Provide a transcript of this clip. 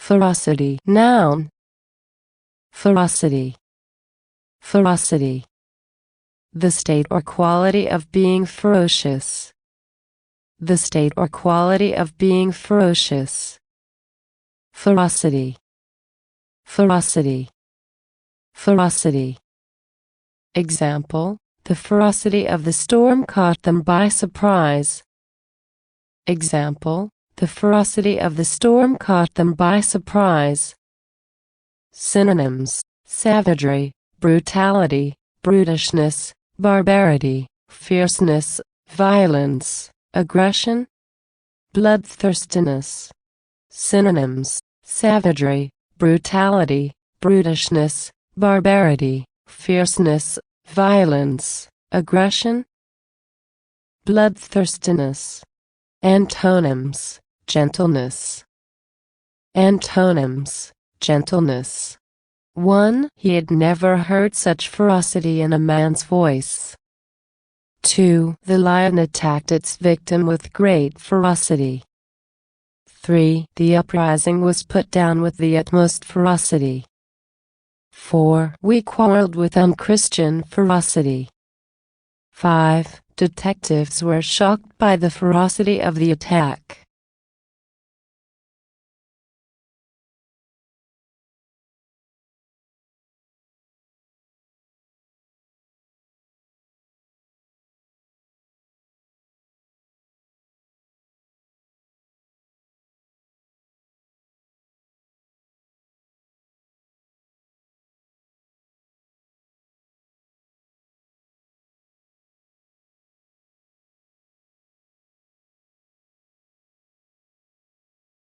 Ferocity. Noun. Ferocity. Ferocity. The state or quality of being ferocious. The state or quality of being ferocious. Ferocity. Ferocity. Ferocity. Example: the ferocity of the storm caught them by surprise. Example: the ferocity of the storm caught them by surprise. Synonyms: savagery, brutality, brutishness, barbarity, fierceness, violence, aggression, bloodthirstiness. Synonyms: savagery, brutality, brutishness, barbarity, fierceness, violence, aggression, bloodthirstiness. Antonyms: gentleness. Antonyms: gentleness. 1. He had never heard such ferocity in a man's voice. 2. The lion attacked its victim with great ferocity. 3. The uprising was put down with the utmost ferocity. 4. We quarreled with unchristian ferocity. 5. Detectives were shocked by the ferocity of the attack.